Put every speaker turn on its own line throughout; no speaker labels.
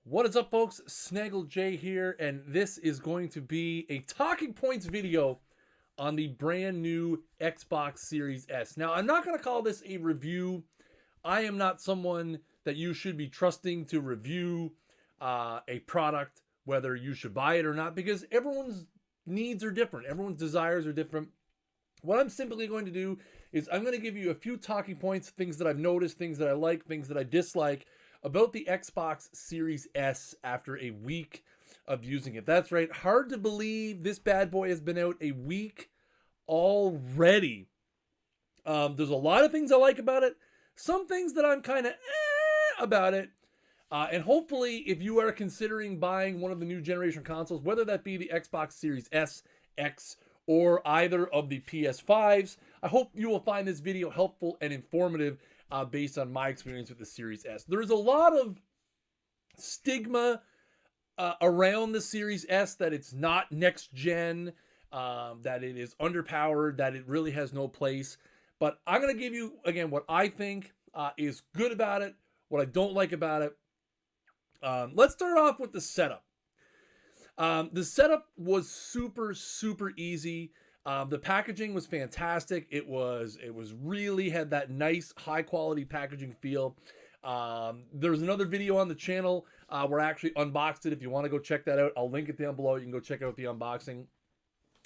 What is up, folks? Snaggle J here, and this is going to be a talking points video on the brand new Xbox Series S. Now, I'm not going to call this a review. I am not someone that you should be trusting to review a product, whether you should buy it or not, because everyone's needs are different, everyone's desires are different. What I'm simply going to do is I'm going to give you a few talking points, things that I've noticed, things that I like, things that I dislike about the Xbox Series S after a week of using it. That's right. Hard to believe this bad boy has been out a week already. There's a lot of things I like about it, some things that I'm kind of about it. And hopefully, if you are considering buying one of the new generation consoles, whether that be the Xbox Series S, X, or either of the PS5s, I hope you will find this video helpful and informative based on my experience with the Series S. There's a lot of stigma around the Series S that it's not next gen, that it is underpowered, that it really has no place. But I'm going to give you, again, what I think is good about it, what I don't like about it. Let's start off with the setup. The setup was super easy. The packaging was fantastic. It was really had that nice high quality packaging feel. There's another video on the channel where I actually unboxed it. If you want to go check that out, I'll link it down below. You can go check out the unboxing.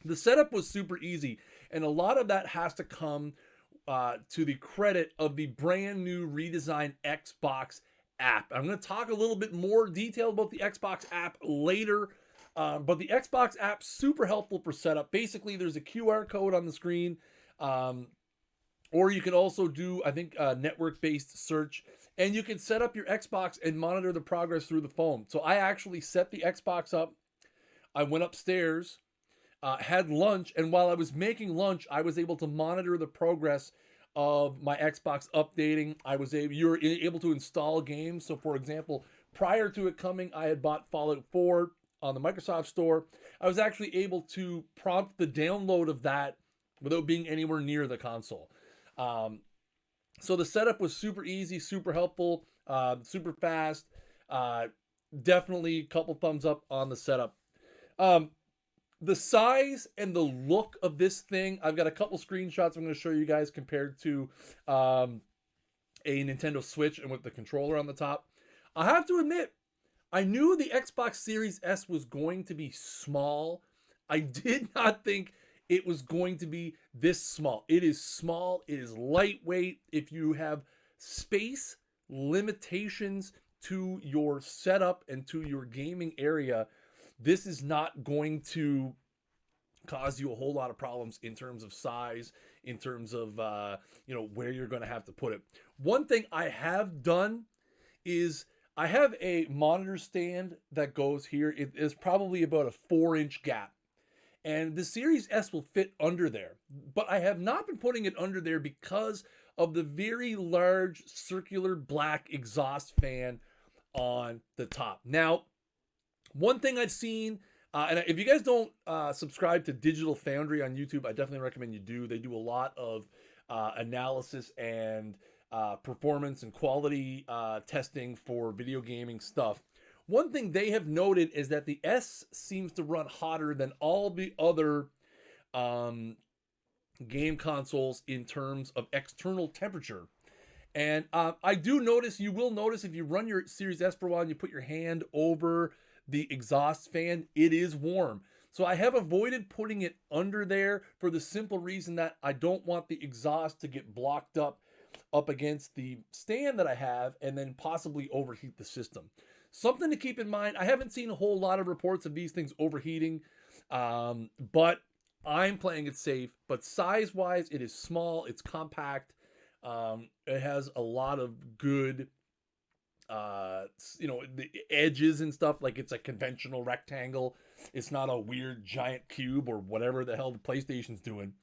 The setup was super easy, and a lot of that has to come to the credit of the brand new redesigned Xbox app. I'm going to talk a little bit more detail about the Xbox app later. But the Xbox app's super helpful for setup. Basically, there's a QR code on the screen, or you can also do, I think, network-based search, and you can set up your Xbox and monitor the progress through the phone. So I actually set the Xbox up. I went upstairs, had lunch, and while I was making lunch, I was able to monitor the progress of my Xbox updating. You were able to install games. So, for example, prior to it coming, I had bought Fallout 4 on the Microsoft Store. I was actually able to prompt the download of that without being anywhere near the console. So the setup was super easy, super helpful, super fast. Definitely a couple thumbs up on the setup. The size and the look of this thing, I've got a couple screenshots I'm going to show you guys compared to a Nintendo Switch and with the controller on the top. I have to admit, I knew the Xbox Series S was going to be small. I did not think it was going to be this small. It is small. It is lightweight. If you have space limitations to your setup and to your gaming area, this is not going to cause you a whole lot of problems in terms of size, in terms of where you're going to have to put it. One thing I have done is I have a monitor stand that goes here. It is probably about a 4-inch gap. And the Series S will fit under there. But I have not been putting it under there because of the very large circular black exhaust fan on the top. Now, one thing I've seen, and if you guys don't subscribe to Digital Foundry on YouTube, I definitely recommend you do. They do a lot of analysis and performance and quality testing for video gaming stuff. One thing they have noted is that the S seems to run hotter than all the other game consoles in terms of external temperature. And you will notice if you run your Series S for a while and you put your hand over the exhaust fan, it is warm. So I have avoided putting it under there for the simple reason that I don't want the exhaust to get blocked up against the stand that I have and then possibly overheat the system. Something to keep in mind. I haven't seen a whole lot of reports of these things overheating, but I'm playing it safe. But size-wise, it is small. It's compact. It has a lot of good, the edges and stuff. Like it's a conventional rectangle. It's not a weird giant cube or whatever the hell the PlayStation's doing.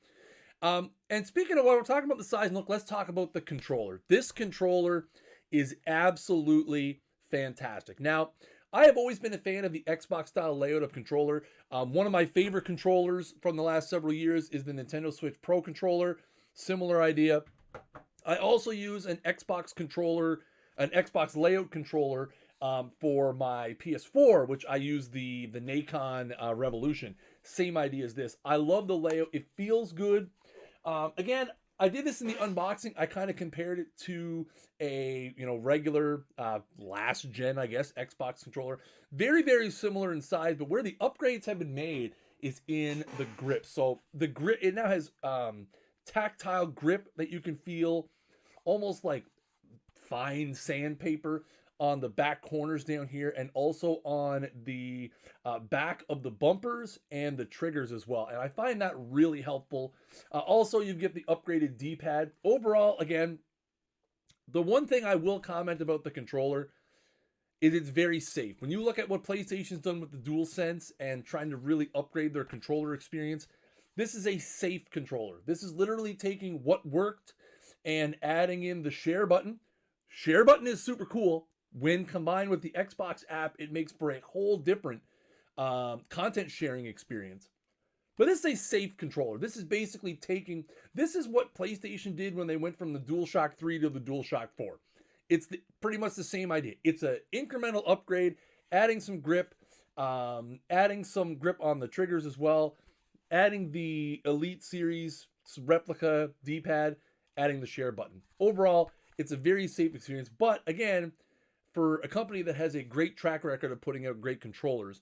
And speaking of what we're talking about the size and look, let's talk about the controller. This controller is absolutely fantastic. Now, I have always been a fan of the Xbox style layout of controller. One of my favorite controllers from the last several years is the Nintendo Switch Pro controller. Similar idea. I also use an Xbox controller, an Xbox layout controller for my PS4, which I use the Nacon Revolution. Same idea as this. I love the layout. It feels good. Again, I did this in the unboxing. I kind of compared it to a regular last gen, I guess, Xbox controller. Very, very similar in size, but where the upgrades have been made is in the grip. So the grip, it now has tactile grip that you can feel, almost like fine sandpaper on the back corners down here, and also on the back of the bumpers and the triggers as well. And I find that really helpful. Also, you get the upgraded D-pad. Overall, again, the one thing I will comment about the controller is it's very safe. When you look at what PlayStation's done with the DualSense and trying to really upgrade their controller experience, this is a safe controller. This is literally taking what worked and adding in the share button. Share button is super cool. When combined with the Xbox app, it makes for a whole different content sharing experience. But this is a safe controller. This is basically this is what PlayStation did when they went from the DualShock 3 to the DualShock 4. It's pretty much the same idea. It's an incremental upgrade, adding some grip on the triggers as well, adding the Elite Series replica D-pad, adding the share button. Overall, it's a very safe experience. But again, for a company that has a great track record of putting out great controllers,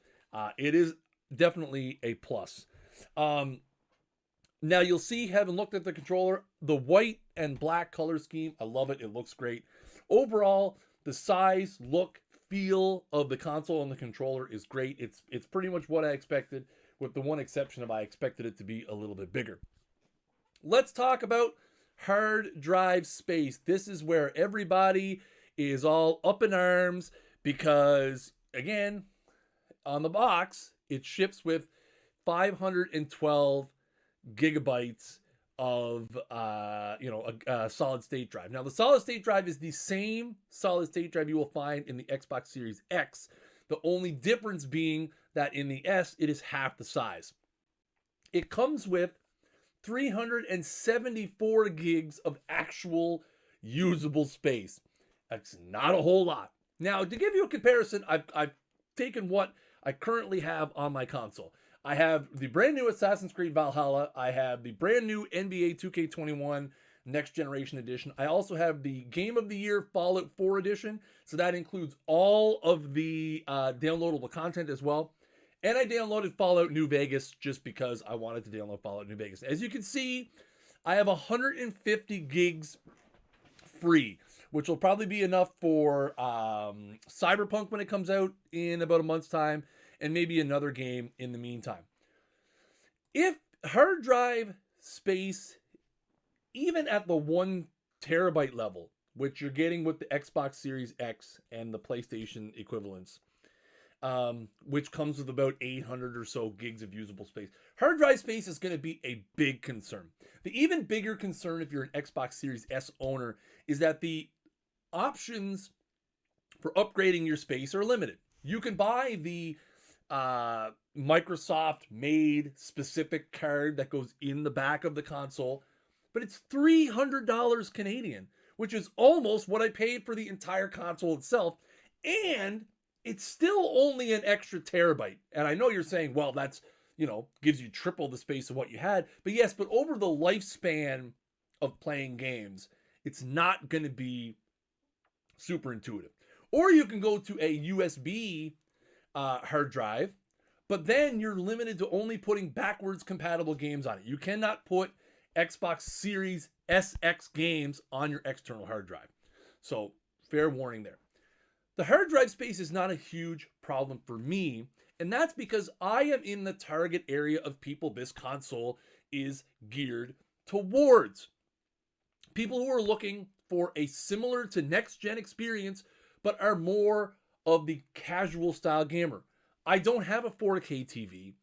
it is definitely a plus. Now you'll see, having looked at the controller, the white and black color scheme, I love it. It looks great. Overall, the size, look, feel of the console and the controller is great. It's pretty much what I expected, with the one exception of I expected it to be a little bit bigger. Let's talk about hard drive space. This is where everybody is all up in arms because, again, on the box, it ships with 512 gigabytes of a solid state drive. Now, the solid state drive is the same solid state drive you will find in the Xbox Series X. The only difference being that in the S, it is half the size. It comes with 374 gigs of actual usable space. That's not a whole lot. Now, to give you a comparison, I've taken what I currently have on my console. I have the brand new Assassin's Creed Valhalla. I have the brand new NBA 2K21 Next Generation Edition. I also have the Game of the Year Fallout 4 Edition. So that includes all of the downloadable content as well. And I downloaded Fallout New Vegas just because I wanted to download Fallout New Vegas. As you can see, I have 150 gigs free, which will probably be enough for Cyberpunk when it comes out in about a month's time, and maybe another game in the meantime. If hard drive space, even at the 1 terabyte level, which you're getting with the Xbox Series X and the PlayStation equivalents, which comes with about 800 or so gigs of usable space, hard drive space is going to be a big concern. The even bigger concern, if you're an Xbox Series S owner, is that the options for upgrading your space are limited. You can buy the Microsoft made specific card that goes in the back of the console, but it's $300 Canadian, which is almost what I paid for the entire console itself, and it's still only an extra terabyte. And I know you're saying, well, that's, gives you triple the space of what you had. But yes, but over the lifespan of playing games, it's not going to be super intuitive. Or you can go to a USB hard drive, but then you're limited to only putting backwards compatible games on it. You cannot put Xbox Series SX games on your external hard drive. So fair warning there. The hard drive space is not a huge problem for me, and that's because I am in the target area of people this console is geared towards. People who are looking for a similar to next-gen experience, but are more of the casual style gamer. I don't have a 4K TV.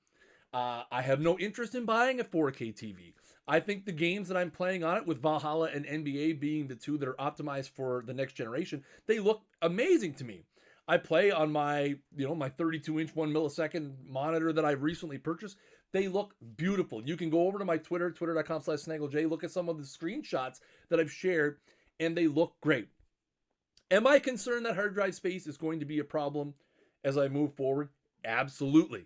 I have no interest in buying a 4K TV. I think the games that I'm playing on it, with Valhalla and NBA being the two that are optimized for the next generation, they look amazing to me. I play on my 32-inch 1 millisecond monitor that I recently purchased. They look beautiful. You can go over to my Twitter, twitter.com/SnaggleJ, look at some of the screenshots that I've shared, and they look great. Am I concerned that hard drive space is going to be a problem as I move forward? Absolutely.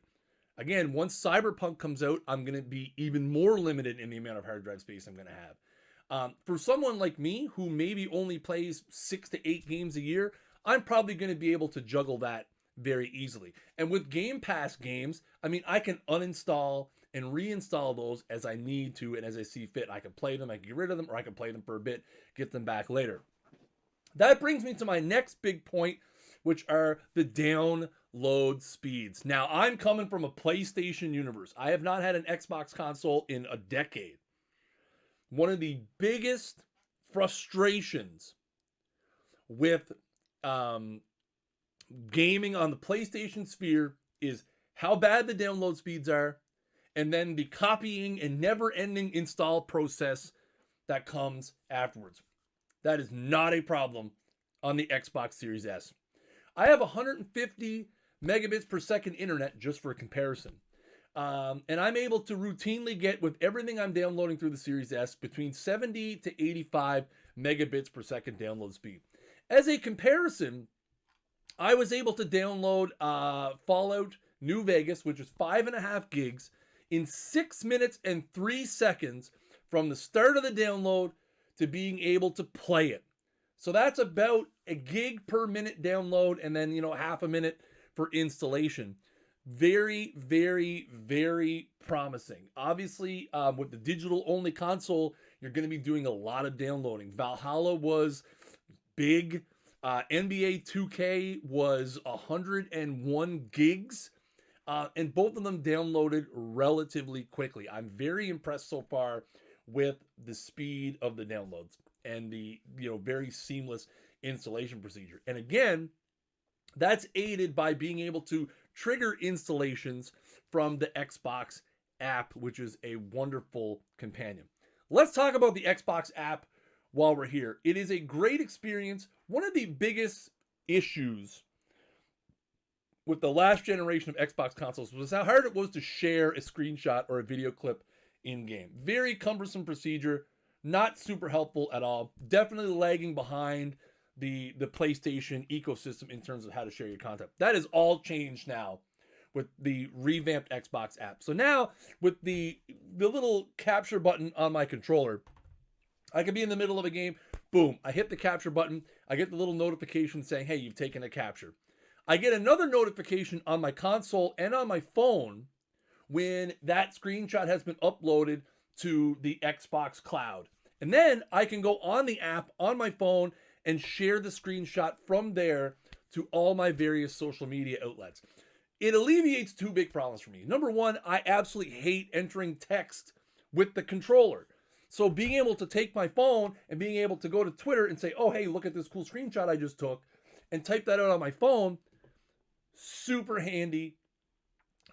Again, once Cyberpunk comes out, I'm going to be even more limited in the amount of hard drive space I'm going to have. For someone like me who maybe only plays 6 to 8 games a year, I'm probably going to be able to juggle that very easily. And with Game Pass games, I mean, I can uninstall and reinstall those as I need to and as I see fit. I can play them, I can get rid of them, or I can play them for a bit, get them back later. That brings me to my next big point, which are the download speeds. Now, I'm coming from a PlayStation universe. I have not had an Xbox console in a decade. One of the biggest frustrations with gaming on the PlayStation Sphere is how bad the download speeds are, and then the copying and never-ending install process that comes afterwards. That is not a problem on the Xbox Series S. I have 150 megabits per second internet, just for comparison. And I'm able to routinely get, with everything I'm downloading through the Series S, between 70 to 85 megabits per second download speed. As a comparison, I was able to download Fallout New Vegas, which is 5.5 gigs, in 6 minutes and 3 seconds from the start of the download to being able to play it. So that's about a gig per minute download, and then, half a minute for installation. Very, very, very promising. Obviously, with the digital-only console, you're going to be doing a lot of downloading. Valhalla was big. NBA 2K was 101 gigs. And both of them downloaded relatively quickly. I'm very impressed so far with the speed of the downloads and the very seamless installation procedure. And again, that's aided by being able to trigger installations from the Xbox app, which is a wonderful companion. Let's talk about the Xbox app while we're here. It is a great experience. One of the biggest issues with the last generation of Xbox consoles was how hard it was to share a screenshot or a video clip in-game. Very cumbersome procedure, not super helpful at all. Definitely lagging behind the PlayStation ecosystem in terms of how to share your content. That is all changed now with the revamped Xbox app. So now with the little capture button on my controller, I could be in the middle of a game, boom, I hit the capture button, I get the little notification saying, hey, you've taken a capture. I get another notification on my console and on my phone when that screenshot has been uploaded to the Xbox cloud. And then I can go on the app on my phone and share the screenshot from there to all my various social media outlets. It alleviates two big problems for me. Number one, I absolutely hate entering text with the controller. So being able to take my phone and being able to go to Twitter and say, oh, hey, look at this cool screenshot I just took, and type that out on my phone, super handy,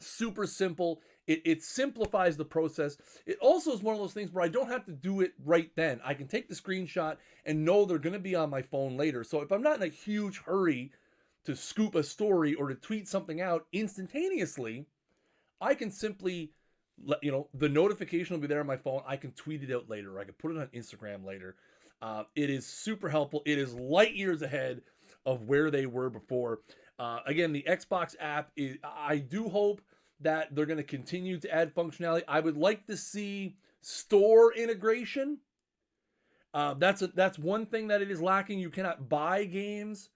super simple. It simplifies the process. It also is one of those things where I don't have to do it right then. I can take the screenshot and know they're going to be on my phone later. So if I'm not in a huge hurry to scoop a story or to tweet something out instantaneously, I can simply let the notification will be there on my phone. I can tweet it out later, or I can put it on Instagram later. It is super helpful. It is light years ahead of where they were before. Again, the Xbox app I do hope that they're going to continue to add functionality. I would like to see store integration. That's one thing that it is lacking. You cannot buy games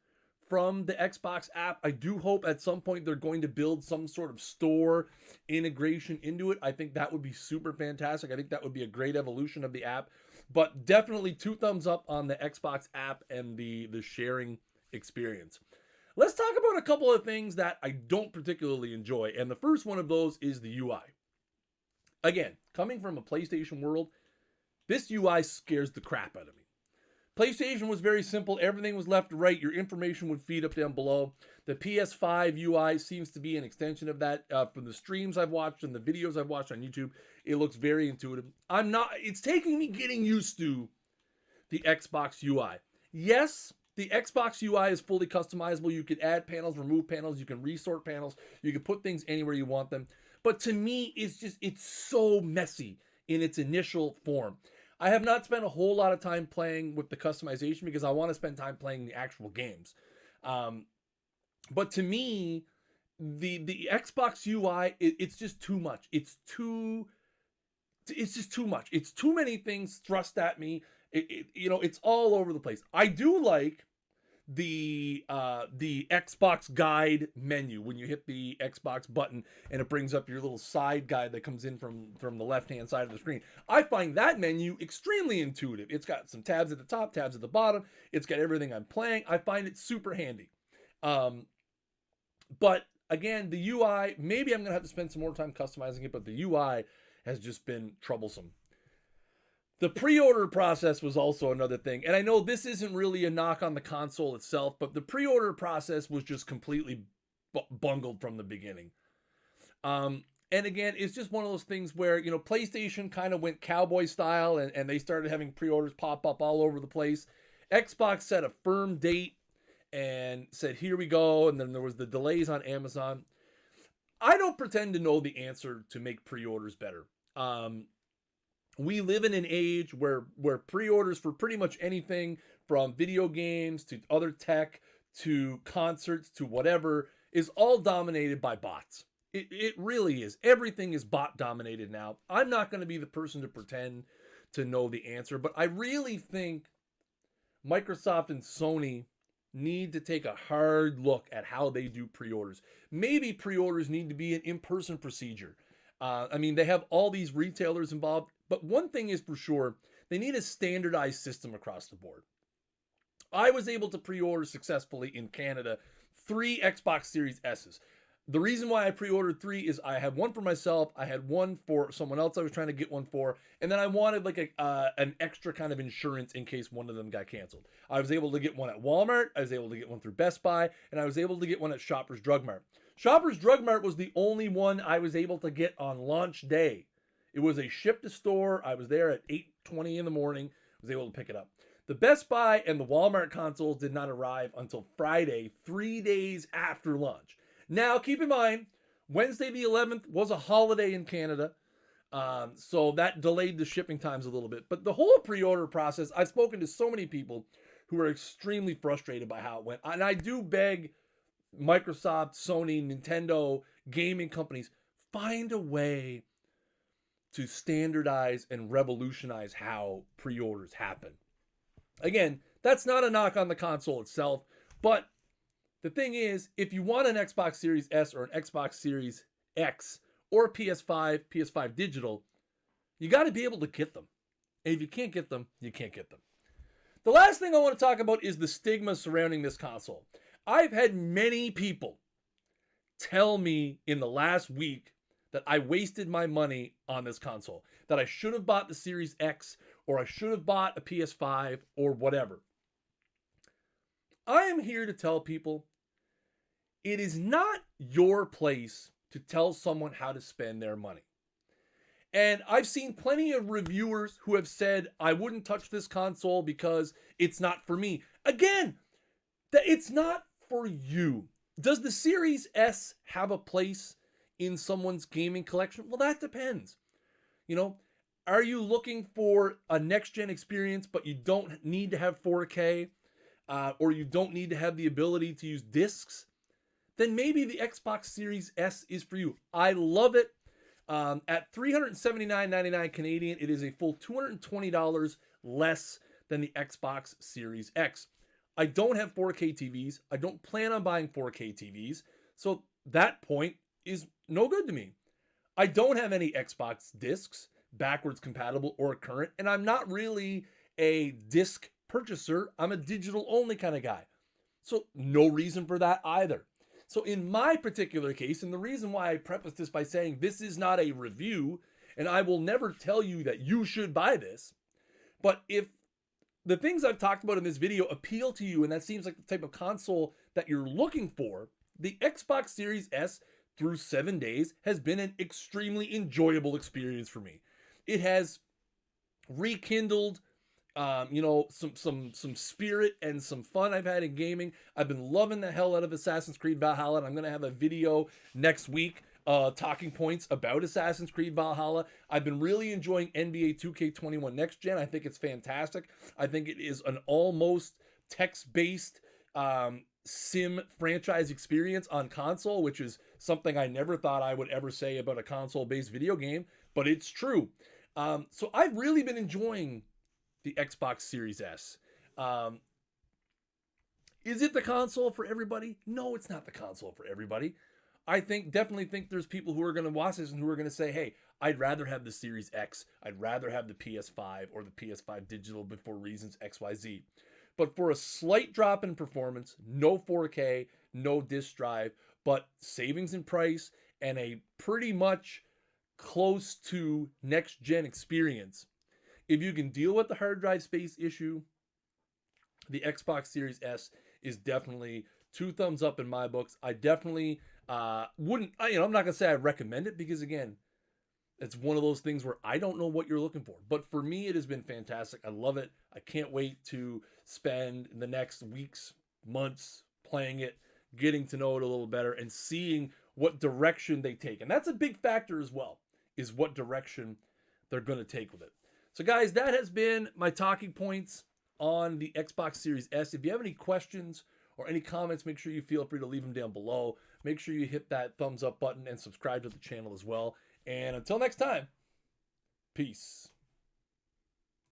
from the Xbox app. I do hope at some point they're going to build some sort of store integration into it. I think that would be super fantastic. I think that would be a great evolution of the app. But definitely 2 thumbs up on the Xbox app and the sharing experience. Let's talk about a couple of things that I don't particularly enjoy. And the first one of those is the UI. Again, coming from a PlayStation world, this UI scares the crap out of me. PlayStation was very simple. Everything was left to right. Your information would feed up down below. The PS5 UI seems to be an extension of that. From the streams I've watched and the videos I've watched on YouTube, it looks very intuitive. It's taking me getting used to the Xbox UI. Yes, the Xbox UI is fully customizable. You can add panels, remove panels, you can resort panels, you can put things anywhere you want them. But to me, it's so messy in its initial form. I have not spent a whole lot of time playing with the customization because I want to spend time playing the actual games. But to me, the Xbox UI, it's just too much. It's just too much. It's too many things thrust at me. It's all over the place. I do like the Xbox guide menu when you hit the Xbox button and it brings up your little side guide that comes in from the left hand side of the screen. I find that menu extremely intuitive. It's got some tabs at the top, tabs at the bottom. It's got everything I'm playing. I find it super handy. But again, the UI, maybe I'm gonna have to spend some more time customizing it, but the UI has just been troublesome. The pre-order process was also another thing. And I know this isn't really a knock on the console itself, but the pre-order process was just completely bungled from the beginning. And again, it's just one of those things where, PlayStation kind of went cowboy style and they started having pre-orders pop up all over the place. Xbox set a firm date and said, here we go. And then there was the delays on Amazon. I don't pretend to know the answer to make pre-orders better. We live in an age where pre-orders for pretty much anything from video games to other tech to concerts to whatever is all dominated by bots. It really is. Everything is bot dominated now. I'm not going to be the person to pretend to know the answer, but I really think Microsoft and Sony need to take a hard look at how they do pre-orders. Maybe pre-orders need to be an in-person procedure. They have all these retailers involved, but one thing is for sure, they need a standardized system across the board. I was able to pre-order successfully in Canada 3 Xbox Series S's. The reason why I pre-ordered 3 is I had one for myself, I had one for someone else I was trying to get one for, and then I wanted like an extra kind of insurance in case one of them got canceled. I was able to get one at Walmart, I was able to get one through Best Buy, and I was able to get one at Shoppers Drug Mart. Shoppers Drug Mart was the only one I was able to get on launch day. It was a ship to store. I was there at 8:20 in the morning. I was able to pick it up. The Best Buy and the Walmart consoles did not arrive until Friday, 3 days after launch. Now, keep in mind, Wednesday the 11th was a holiday in Canada, so that delayed the shipping times a little bit. But the whole pre-order process, I've spoken to so many people who are extremely frustrated by how it went. And I do beg Microsoft, Sony, Nintendo, gaming companies, find a way to standardize and revolutionize how pre-orders happen. Again, that's not a knock on the console itself, but the thing is, if you want an Xbox Series S or an Xbox Series X or a PS5 digital, you got to be able to get them. And if you can't get them, you can't get them. The last thing I want to talk about is the stigma surrounding this console. I've had many people tell me in the last week that I wasted my money on this console, that I should have bought the Series X or I should have bought a PS5 or whatever. I am here to tell people it is not your place to tell someone how to spend their money. And I've seen plenty of reviewers who have said, I wouldn't touch this console because it's not for me. Again, it's not for you. Does the Series S have a place in someone's gaming collection? Well, that depends. Are you looking for a next-gen experience, but you don't need to have 4K, or you don't need to have the ability to use discs? Then maybe the Xbox Series S is for you. I love it. At $379.99 Canadian, it is a full $220 less than the Xbox Series X. I don't have 4K TVs. I don't plan on buying 4K TVs. So that point is no good to me. I don't have any Xbox discs, backwards compatible or current, and I'm not really a disc purchaser. I'm a digital only kind of guy. So no reason for that either. So in my particular case, and the reason why I preface this by saying this is not a review, and I will never tell you that you should buy this, but if the things I've talked about in this video appeal to you and that seems like the type of console that you're looking for, the Xbox Series S through 7 days has been an extremely enjoyable experience for me. It has rekindled some spirit and some fun I've had in gaming. I've been loving the hell out of Assassin's Creed Valhalla, and I'm going to have a video next week talking points about Assassin's Creed Valhalla. I've been really enjoying NBA 2K21 Next Gen. I think it's fantastic. I think it is an almost text-based sim franchise experience on console, which is something I never thought I would ever say about a console-based video game, but it's true. So I've really been enjoying the Xbox Series S. Is it the console for everybody? No, it's not the console for everybody. I definitely think there's people who are going to watch this and who are going to say, hey, I'd rather have the Series X. I'd rather have the PS5 or the PS5 digital for reasons XYZ. But for a slight drop in performance, no 4K, no disk drive, but savings in price and a pretty much close to next gen experience. If you can deal with the hard drive space issue, the Xbox Series S is definitely 2 thumbs up in my books. I definitely wouldn't, I'm not going to say I recommend it because, again, it's one of those things where I don't know what you're looking for. But for me, it has been fantastic. I love it. I can't wait to spend the next weeks, months playing it, getting to know it a little better, and seeing what direction they take. And that's a big factor as well, is what direction they're going to take with it. So, guys, that has been my talking points on the Xbox Series S. If you have any questions or any comments, make sure you feel free to leave them down below. Make sure you hit that thumbs up button and subscribe to the channel as well. And until next time, peace.